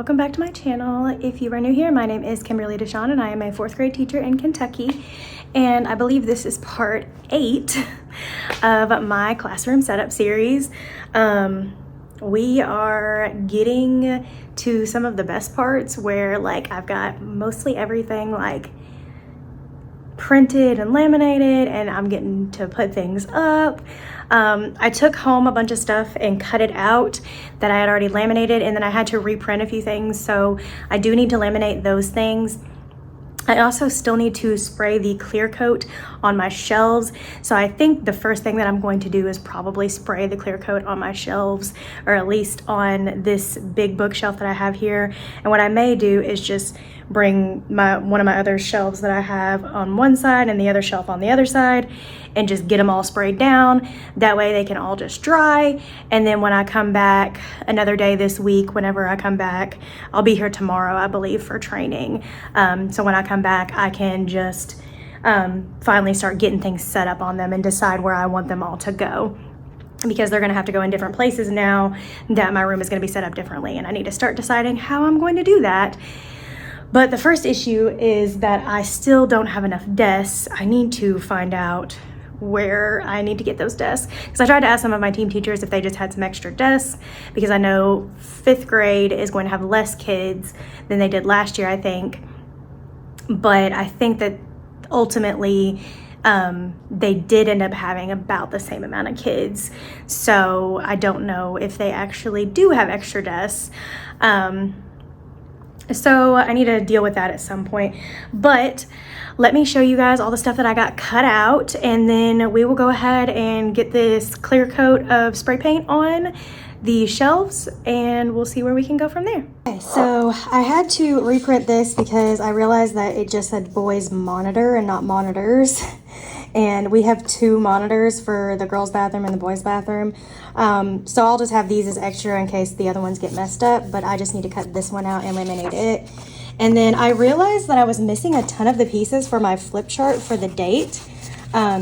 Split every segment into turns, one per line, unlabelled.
welcome back to my channel. If you are new here, my name is Kimberly DeShon and I am a 4th grade teacher in Kentucky, and I believe this is part 8 of my classroom setup series. We are getting to some of the best parts where I've got mostly everything printed and laminated, and I'm getting to put things up. I took home a bunch of stuff and cut it out that I had already laminated, and then I had to reprint a few things, so I do need to laminate those things. I also still need to spray the clear coat on my shelves, so I think the first thing that I'm going to do is probably spray the clear coat on my shelves, or at least on this big bookshelf that I have here. And what I may do is just bring one of my other shelves that I have on one side and the other shelf on the other side, and just get them all sprayed down. That way they can all just dry, and then when I come back another day this week, whenever I come back, I'll be here tomorrow, I believe, for training. So when I come back, I can just finally start getting things set up on them and decide where I want them all to go, because they're gonna have to go in different places now that my room is gonna be set up differently, and I need to start deciding how I'm going to do that. But the first issue is that I still don't have enough desks. I need to find out where I need to get those desks, because I tried to ask some of my team teachers if they just had some extra desks, because I know 5th grade is going to have less kids than they did last year, I think. But I think that ultimately they did end up having about the same amount of kids, so I don't know if they actually do have extra desks. So I need to deal with that at some point. But let me show you guys all the stuff that I got cut out, and then we will go ahead and get this clear coat of spray paint on the shelves, and we'll see where we can go from there. Okay, so I had to reprint this because I realized that it just said boys monitor and not monitors. And we have 2 monitors for the girls' bathroom and the boys' bathroom. So I'll just have these as extra in case the other ones get messed up, but I just need to cut this one out and laminate it. And then I realized that I was missing a ton of the pieces for my flip chart for the date.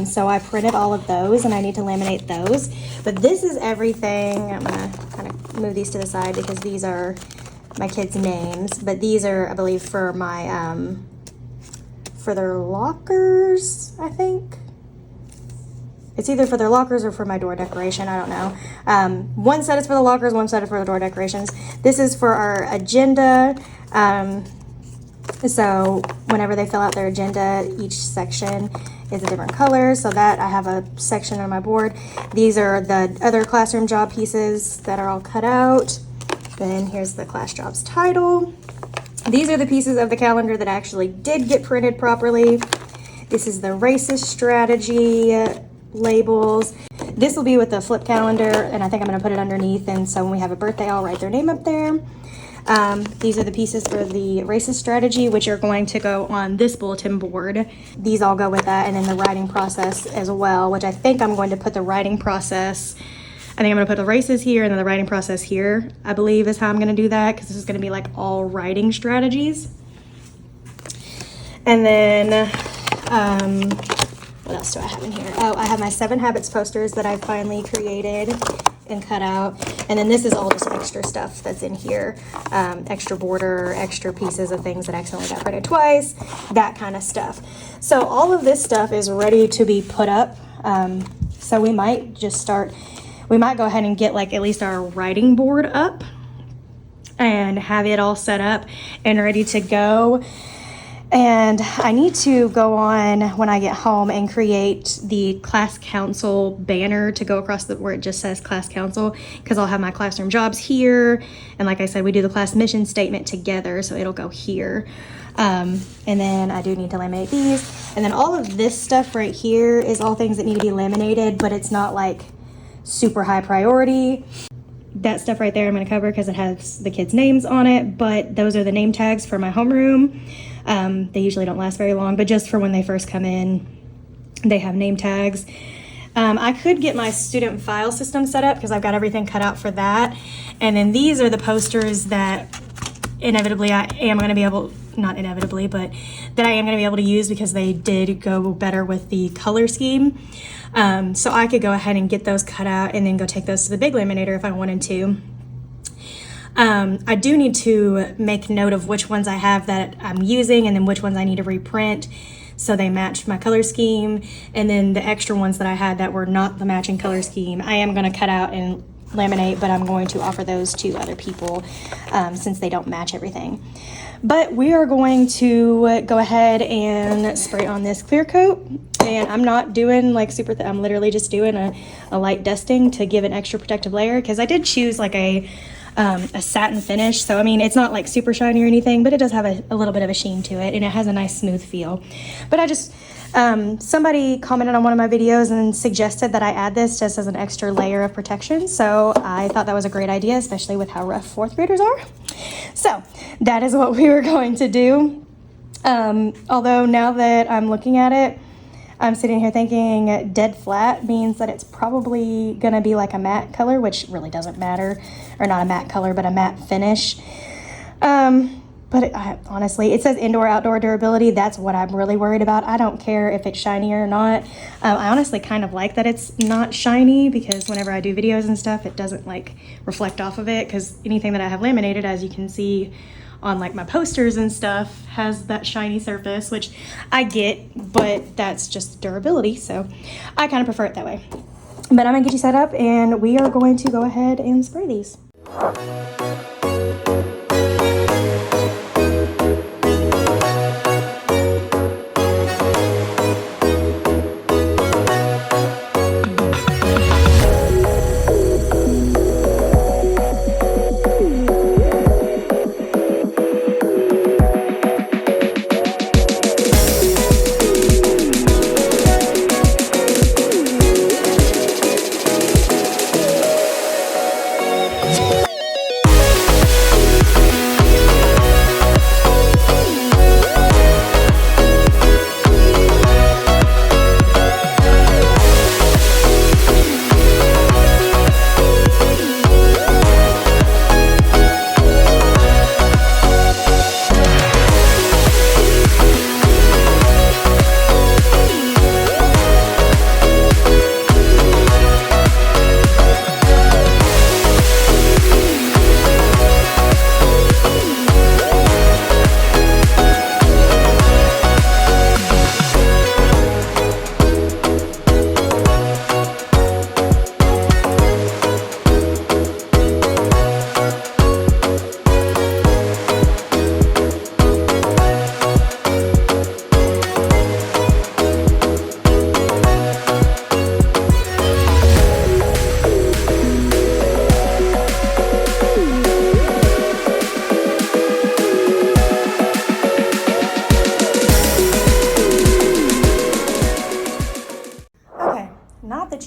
So I printed all of those, and I need to laminate those. But this is everything. I'm gonna kind of move these to the side because these are my kids' names, but these are, I believe, for my, for their lockers, I think. It's either for their lockers or for my door decoration, I don't know. One set is for the lockers, one set is for the door decorations. This is for our agenda. So whenever they fill out their agenda, each section is a different color, so that I have a section on my board. These are the other classroom job pieces that are all cut out. Then here's the class jobs title. These are the pieces of the calendar that actually did get printed properly. This is the racist strategy labels. This will be with the flip calendar, and I think I'm going to put it underneath, and so when we have a birthday, I'll write their name up there. These are the pieces for the racist strategy, which are going to go on this bulletin board. These all go with that, and then the writing process as well, which I think I'm going to put the writing process, I think I'm going to put the races here and then the writing process here, I believe is how I'm going to do that, because this is going to be all writing strategies. And then what else do I have in here? Oh, I have my 7 habits posters that I finally created and cut out. And then this is all just extra stuff that's in here. Extra border, extra pieces of things that accidentally got printed twice, that kind of stuff. So all of this stuff is ready to be put up. So we might just start, we might go ahead and get at least our writing board up and have it all set up and ready to go. And I need to go on when I get home and create the class council banner to go across where it just says class council, because I'll have my classroom jobs here. And like I said, we do the class mission statement together, so it'll go here. And then I do need to laminate these. And then all of this stuff right here is all things that need to be laminated, but it's not super high priority. That stuff right there I'm going to cover because it has the kids' names on it, but those are the name tags for my homeroom. They usually don't last very long, but just for when they first come in, they have name tags. I could get my student file system set up because I've got everything cut out for that. And then these are the posters that inevitably I am going to be able, not inevitably, but that I am going to be able to use because they did go better with the color scheme. So I could go ahead and get those cut out and then go take those to the big laminator if I wanted to. I do need to make note of which ones I have that I'm using and then which ones I need to reprint so they match my color scheme. And then the extra ones that I had that were not the matching color scheme, I am going to cut out and laminate, but I'm going to offer those to other people since they don't match everything. But we are going to go ahead and spray on this clear coat. And I'm not doing like super I'm literally just doing a light dusting to give an extra protective layer, because I did choose like a satin finish. So I mean, it's not like super shiny or anything, but it does have a little bit of a sheen to it, and it has a nice smooth feel. But I just somebody commented on one of my videos and suggested that I add this just as an extra layer of protection. So I thought that was a great idea, especially with how rough fourth graders are. So that is what we were going to do. Although now that I'm looking at it, I'm sitting here thinking dead flat means that it's probably gonna be like a matte color, which really doesn't matter, or not a matte color, but a matte finish. But honestly, it says indoor outdoor durability. That's what I'm really worried about. I don't care if it's shiny or not. I honestly kind of like that it's not shiny, because whenever I do videos and stuff, it doesn't like reflect off of it, because anything that I have laminated, as you can see on like my posters and stuff, has that shiny surface, which I get, but that's just durability. So I kind of prefer it that way. But I'm gonna get you set up and we are going to go ahead and spray these.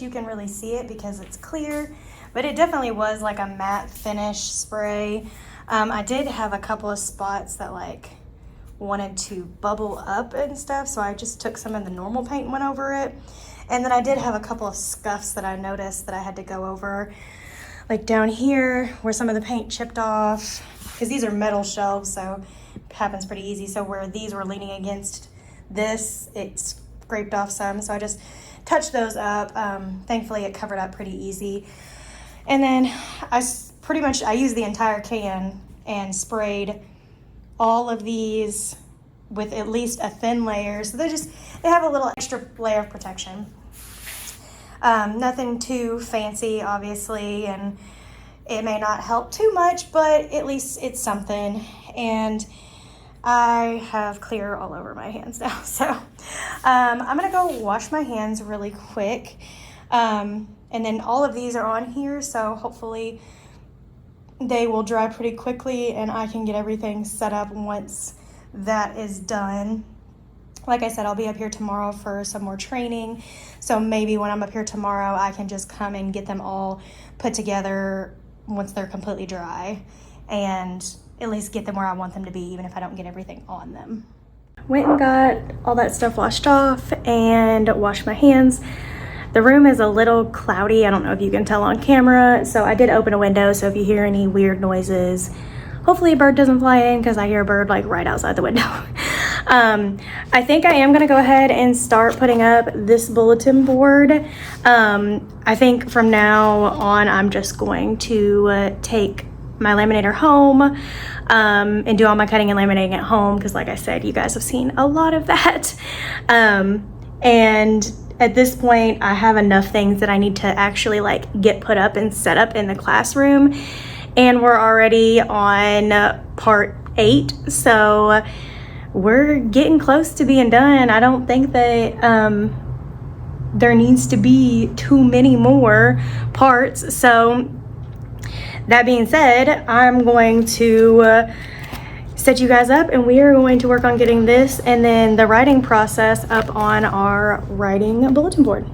You can really see it because it's clear, but it definitely was like a matte finish spray. I did have a couple of spots that like wanted to bubble up and stuff, so I just took some of the normal paint and went over it. And then I did have a couple of scuffs that I noticed that I had to go over, like down here where some of the paint chipped off, because these are metal shelves, so it happens pretty easy. So where these were leaning against this, it scraped off some, so I just touch those up. Thankfully it covered up pretty easy. And then I used the entire can and sprayed all of these with at least a thin layer, so they have a little extra layer of protection. Nothing too fancy, obviously, and it may not help too much, but at least it's something. And I have clear all over my hands now, so I'm gonna go wash my hands really quick, and then all of these are on here, so hopefully they will dry pretty quickly and I can get everything set up once that is done. Like I said, I'll be up here tomorrow for some more training, so maybe when I'm up here tomorrow I can just come and get them all put together once they're completely dry, and at least get them where I want them to be, even if I don't get everything on them. Went and got all that stuff washed off and washed my hands. The room is a little cloudy. I don't know if you can tell on camera, so I did open a window, so if you hear any weird noises, hopefully a bird doesn't fly in, because I hear a bird like right outside the window. I think I am gonna go ahead and start putting up this bulletin board. I think from now on I'm just going to take my laminator home and do all my cutting and laminating at home, because like I said, you guys have seen a lot of that. And at this point, I have enough things that I need to actually like get put up and set up in the classroom, and we're already on part 8, so we're getting close to being done. I don't think that there needs to be too many more parts. So that being said, I'm going to set you guys up, and we are going to work on getting this and then the writing process up on our writing bulletin board.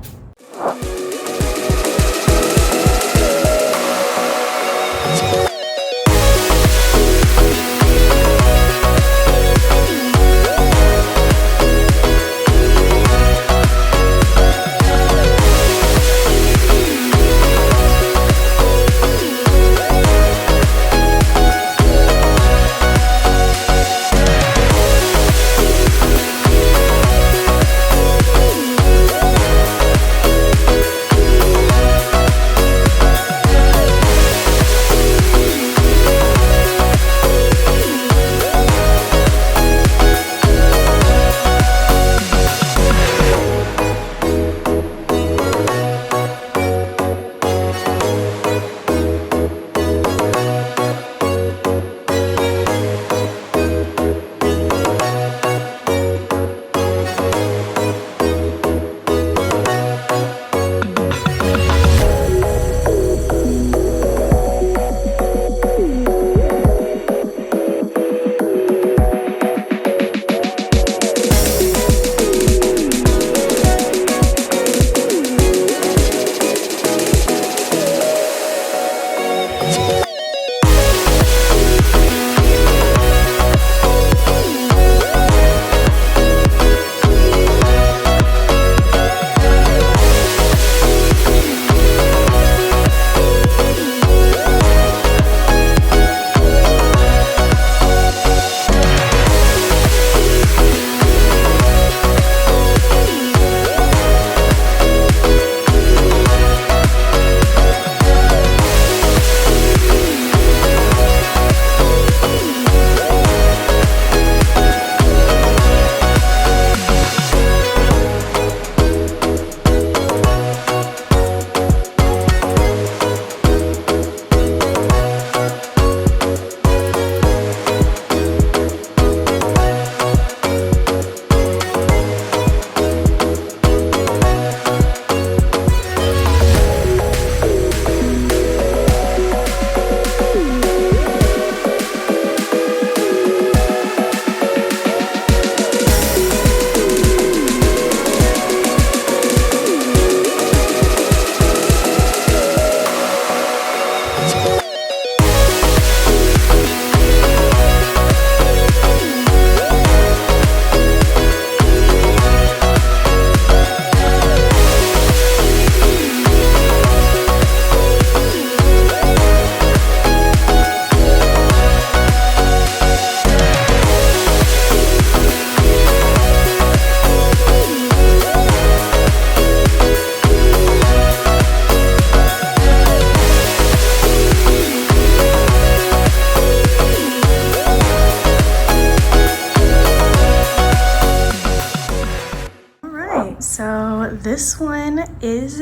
This one is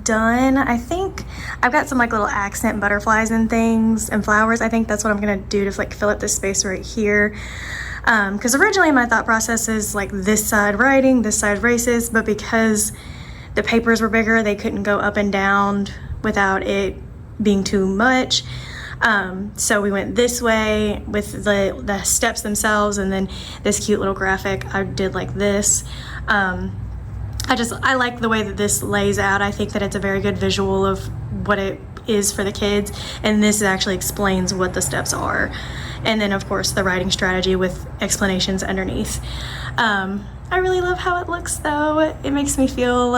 done. I think I've got some like little accent butterflies and things and flowers. I think that's what I'm gonna do to like fill up this space right here. Because originally my thought process is like this side writing, this side races, but because the papers were bigger, they couldn't go up and down without it being too much. So we went this way with the steps themselves, and then this cute little graphic I did like this. I like the way that this lays out. I think that it's a very good visual of what it is for the kids, and this actually explains what the steps are. And then of course the writing strategy with explanations underneath. I really love how it looks though. It makes me feel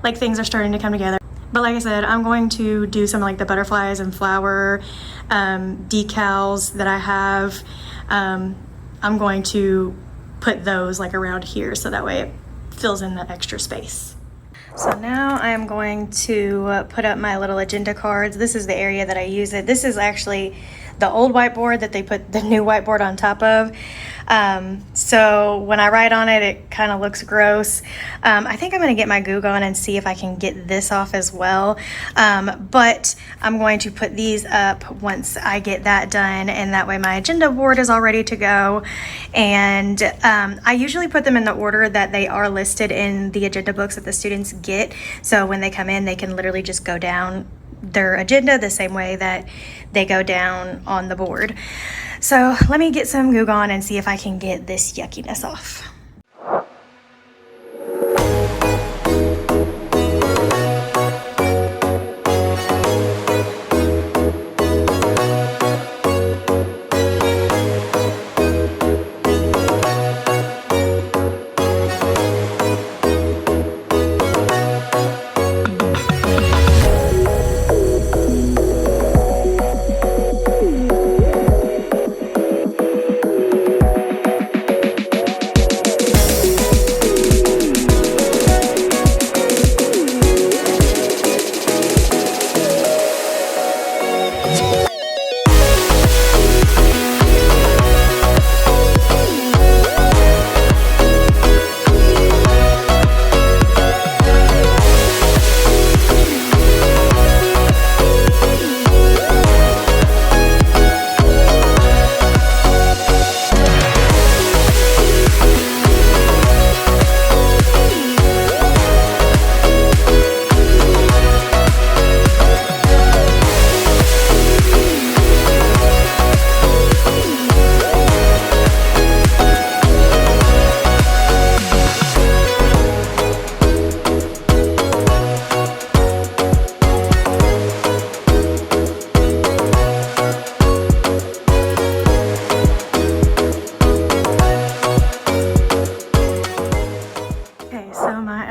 like things are starting to come together. But like I said, I'm going to do some like the butterflies and flower decals that I have. I'm going to put those like around here so that way it fills in that extra space. So now I am going to put up my little agenda cards. This is the area that I use it. This is actually the old whiteboard that they put the new whiteboard on top of. So when I write on it, it kind of looks gross. I think I'm going to get my Goo Gone and see if I can get this off as well. But I'm going to put these up once I get that done, and that way my agenda board is all ready to go. And I usually put them in the order that they are listed in the agenda books that the students get. So when they come in, they can literally just go down their agenda the same way that they go down on the board. So let me get some Goo Gone and see if I can get this yuckiness off.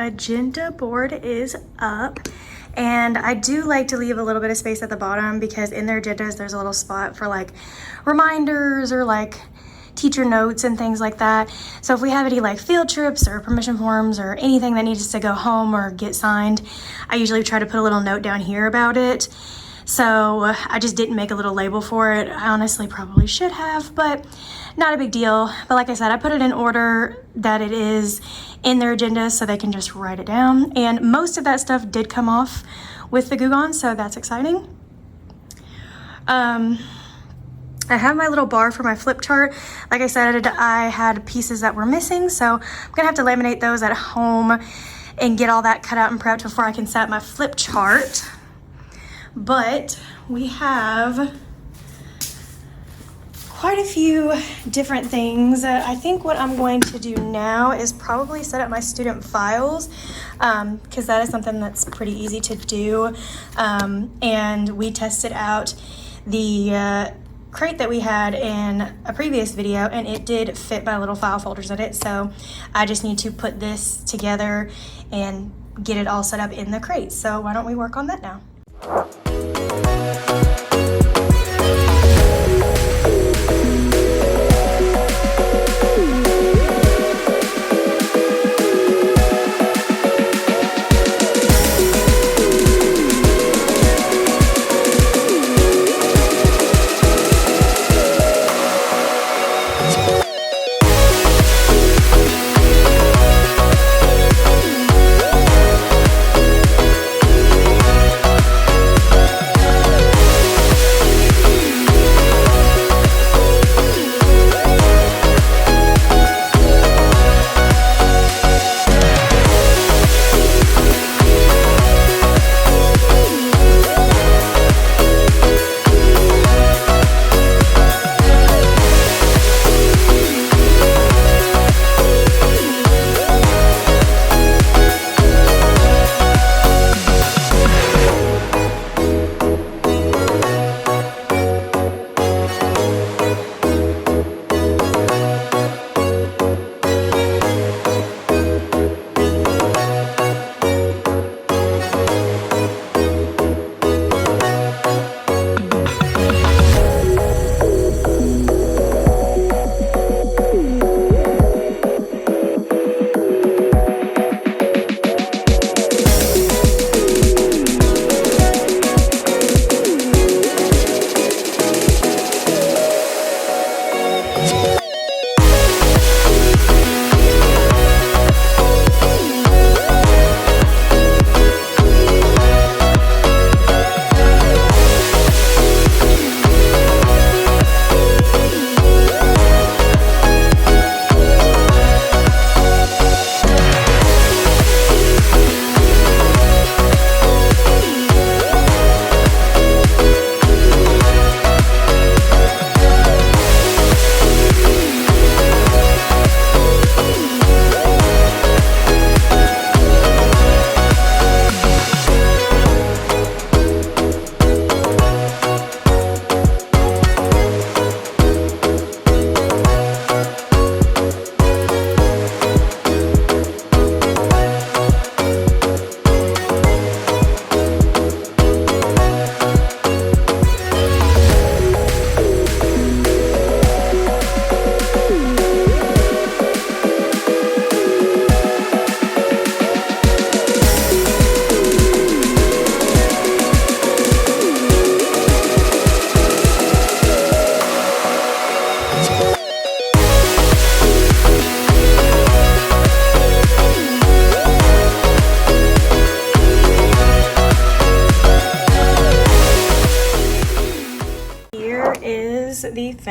Agenda board is up, and I do like to leave a little bit of space at the bottom because in their agendas there's a little spot for like reminders or like teacher notes and things like that. So if we have any like field trips or permission forms or anything that needs to go home or get signed, I usually try to put a little note down here about it. So I just didn't make a little label for it. I honestly probably should have, but not a big deal. But like I said, I put it in order that it is in their agenda so they can just write it down. And most of that stuff did come off with the Goo Gone, so that's exciting. I have my little bar for my flip chart. Like I said, I had pieces that were missing, so I'm gonna have to laminate those at home and get all that cut out and prepped before I can set my flip chart. But we have quite a few different things. I think what I'm going to do now is probably set up my student files, because that is something that's pretty easy to do. And we tested out the crate that we had in a previous video, and it did fit my little file folders in it. So I just need to put this together and get it all set up in the crate. So why don't we work on that now?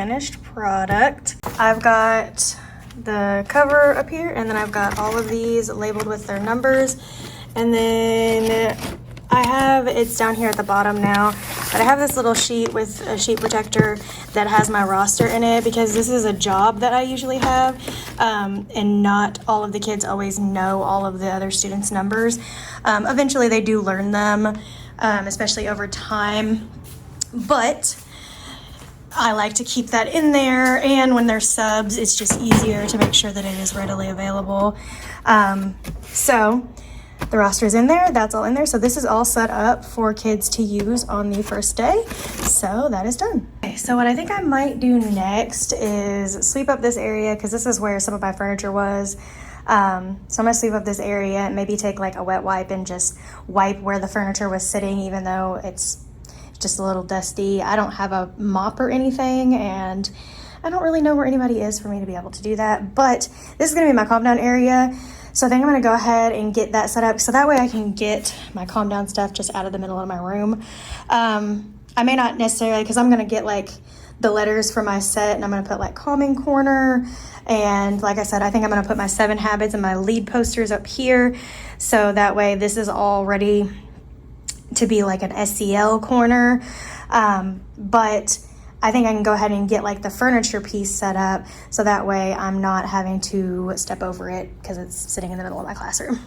finished product. I've got the cover up here, and then I've got all of these labeled with their numbers. And then it's down here at the bottom now, but I have this little sheet with a sheet protector that has my roster in it because this is a job that I usually have, and not all of the kids always know all of the other students' numbers. Eventually they do learn them, especially over time, but I like to keep that in there, and when they're subs, it's just easier to make sure that it is readily available. So the roster is in there, that's all in there. So this is all set up for kids to use on the first day. So that is done. Okay, so what I think I might do next is sweep up this area because this is where some of my furniture was. So I'm gonna sweep up this area and maybe take like a wet wipe and just wipe where the furniture was sitting, even though it's just a little dusty. I don't have a mop or anything, and I don't really know where anybody is for me to be able to do that, but this is gonna be my calm down area. So I think I'm gonna go ahead and get that set up so that way I can get my calm down stuff just out of the middle of my room. I may not necessarily, because I'm gonna get like the letters for my set, and I'm gonna put like calming corner, and like I said, I think I'm gonna put my 7 habits and my lead posters up here, so that way this is all ready to be like an SEL corner. But I think I can go ahead and get like the furniture piece set up so that way I'm not having to step over it because it's sitting in the middle of my classroom.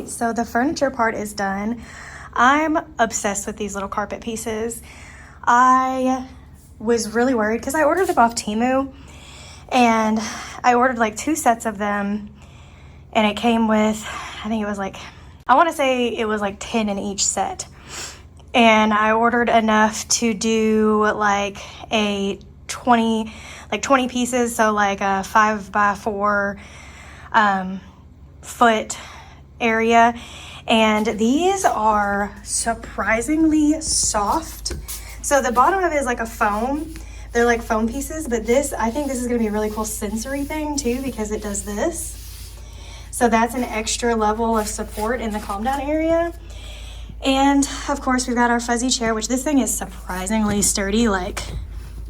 So the furniture part is done. I'm obsessed with these little carpet pieces. I was really worried because I ordered them off Temu, and I ordered like 2 sets of them, and it came with, I think it was like, I want to say it was like 10 in each set. And I ordered enough to do like a 20 pieces, so like a 5x4 foot area, and these are surprisingly soft. So the bottom of it is like a foam. They're like foam pieces, but I think this is gonna be a really cool sensory thing too, because it does this. So that's an extra level of support in the calm down area. And of course we've got our fuzzy chair, which this thing is surprisingly sturdy. Like,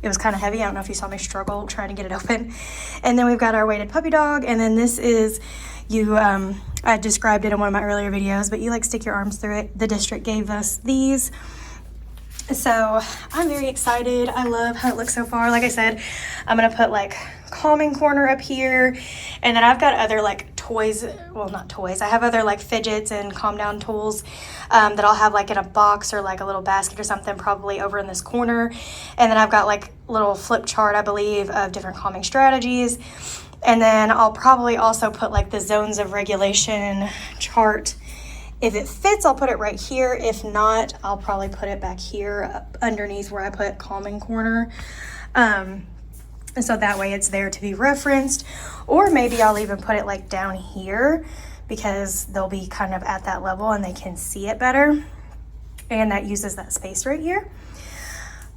it was kind of heavy. I don't know if you saw me struggle trying to get it open. And then we've got our weighted puppy dog, and then this is I described it in one of my earlier videos, but you like stick your arms through it. The district gave us these. So I'm very excited. I love how it looks so far. Like I said, I'm gonna put like calming corner up here, and then I've got other like toys, well, not toys, I have other like fidgets and calm down tools that I'll have like in a box or like a little basket or something, probably over in this corner. And then I've got like little flip chart, I believe, of different calming strategies. And then I'll probably also put like the zones of regulation chart If it fits, I'll put it right here. If not, I'll probably put it back here underneath where I put calming corner. And so that way it's there to be referenced. Or maybe I'll even put it like down here because they'll be kind of at that level and they can see it better. And that uses that space right here.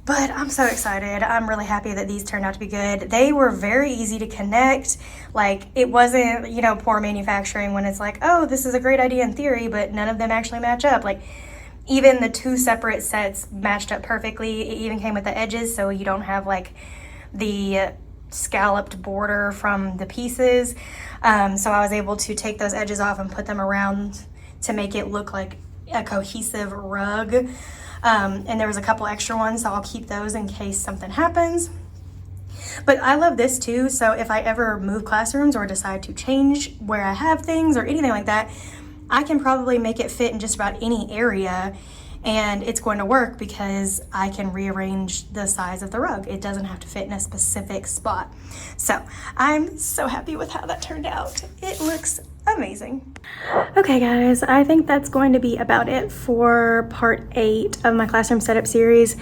But I'm so excited. I'm really happy that these turned out to be good. They were very easy to connect. Like, it wasn't, you know, poor manufacturing when it's like, oh, this is a great idea in theory, but none of them actually match up. Like, even the 2 separate sets matched up perfectly. It even came with the edges, so you don't have like the scalloped border from the pieces. So I was able to take those edges off and put them around to make it look like a cohesive rug. And there was a couple extra ones, so I'll keep those in case something happens. But I love this too, so if I ever move classrooms or decide to change where I have things or anything like that, I can probably make it fit in just about any area, and it's going to work because I can rearrange the size of the rug. It doesn't have to fit in a specific spot. So I'm so happy with how that turned out. It looks amazing. Okay guys, I think that's going to be about it for part 8 of my classroom setup series.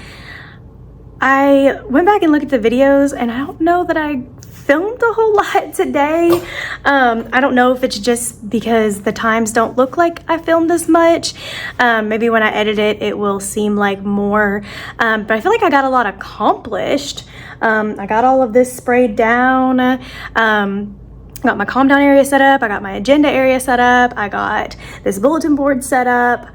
I went back and looked at the videos and I don't know that I filmed a whole lot today. I don't know if it's just because the times don't look like I filmed as much. Maybe when I edit it, it will seem like more, but I feel like I got a lot accomplished. I got all of this sprayed down. Got my calm down area set up. I got my agenda area set up. I got this bulletin board set up.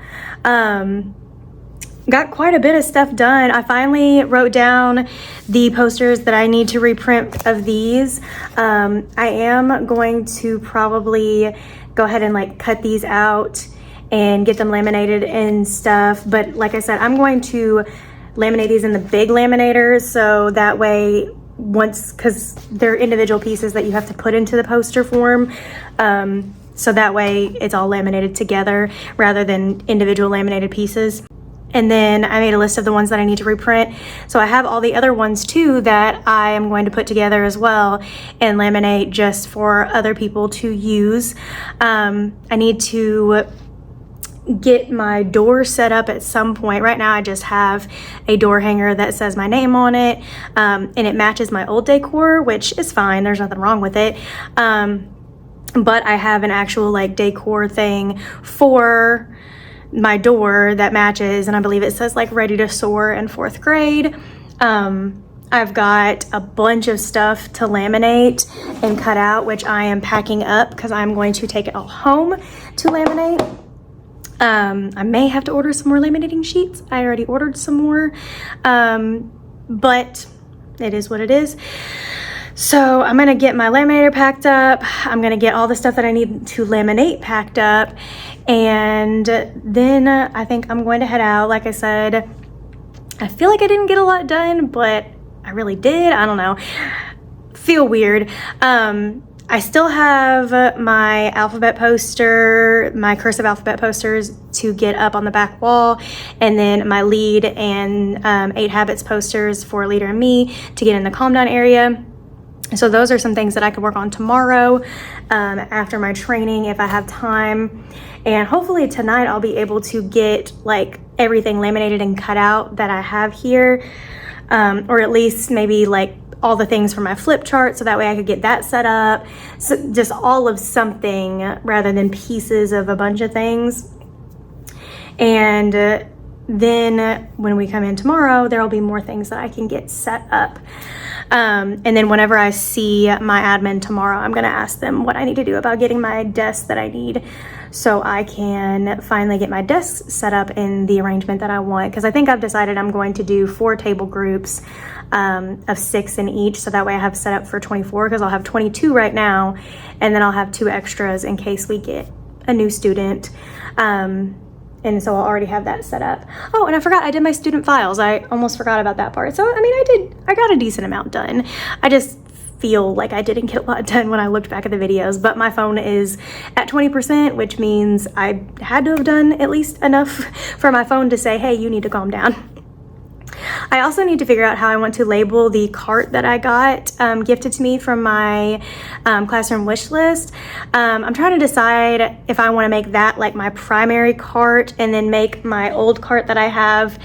Got quite a bit of stuff done. I finally wrote down the posters that I need to reprint of these. I am going to probably go ahead and like cut these out and get them laminated and stuff. But like I said, I'm going to laminate these in the big laminators, so that way because they're individual pieces that you have to put into the poster form. So that way it's all laminated together rather than individual laminated pieces. And then I made a list of the ones that I need to reprint. So I have all the other ones too that I am going to put together as well and laminate just for other people to use. I need to get my door set up at some point. Right now I just have a door hanger that says my name on it, and it matches my old decor, which is fine. There's nothing wrong with it. But I have an actual like decor thing for my door that matches, and I believe it says like ready to soar in 4th grade. I've got a bunch of stuff to laminate and cut out, which I am packing up because I'm going to take it all home to laminate. I may have to order some more laminating sheets. I already ordered some more, but it is what it is. So I'm gonna get my laminator packed up. I'm gonna get all the stuff that I need to laminate packed up, and then I think I'm going to head out. Like I said, I feel like I didn't get a lot done, but I really did. I don't know. Feel weird. I still have my alphabet poster, my cursive alphabet posters to get up on the back wall, and then my lead and 8 habits posters for Leader and me to get in the calm down area. So those are some things that I could work on tomorrow after my training if I have time. And hopefully tonight I'll be able to get like everything laminated and cut out that I have here, or at least maybe like all the things for my flip chart, so that way I could get that set up. So just all of something rather than pieces of a bunch of things. And then when we come in tomorrow, there will be more things that I can get set up. And then whenever I see my admin tomorrow, I'm gonna ask them what I need to do about getting my desk that I need, so I can finally get my desk set up in the arrangement that I want. Because I think I've decided I'm going to do 4 table groups of 6 in each, so that way I have set up for 24, because I'll have 22 right now, and then I'll have 2 extras in case we get a new student. And so I'll already have that set up. Oh, and I forgot I did my student files. I almost forgot about that part. So, I mean, I got a decent amount done. I just feel like I didn't get a lot done when I looked back at the videos, but my phone is at 20%, which means I had to have done at least enough for my phone to say, hey, you need to calm down. I also need to figure out how I want to label the cart that I got gifted to me from my classroom wish list. I'm trying to decide if I want to make that like my primary cart and then make my old cart that I have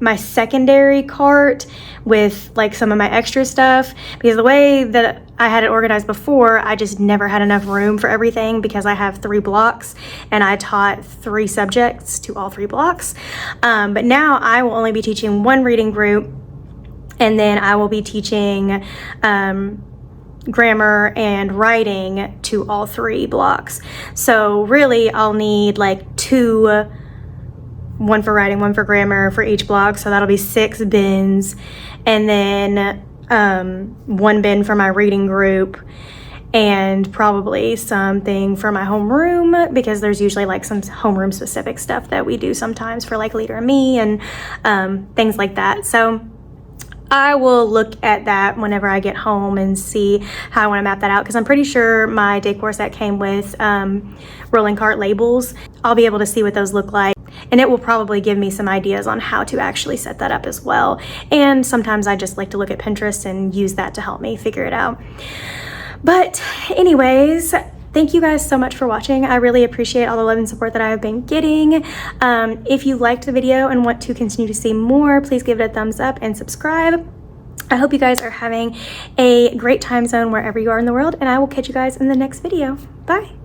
my secondary cart with like some of my extra stuff, because the way that I had it organized before, I just never had enough room for everything because I have 3 blocks and I taught 3 subjects to all 3 blocks. But now I will only be teaching 1 reading group, and then I will be teaching grammar and writing to all 3 blocks. So really I'll need like 2, 1 for writing, 1 for grammar for each block. So that'll be 6 bins, and then 1 bin for my reading group, and probably something for my homeroom, because there's usually like some homeroom specific stuff that we do sometimes for like Leader and me and things like that. So I will look at that whenever I get home and see how I want to map that out, because I'm pretty sure my decor set came with rolling cart labels. I'll be able to see what those look like, and it will probably give me some ideas on how to actually set that up as well. And sometimes I just like to look at Pinterest and use that to help me figure it out. But anyways, thank you guys so much for watching. I really appreciate all the love and support that I have been getting. If you liked the video and want to continue to see more, please give it a thumbs up and subscribe. I hope you guys are having a great time zone wherever you are in the world, and I will catch you guys in the next video. Bye.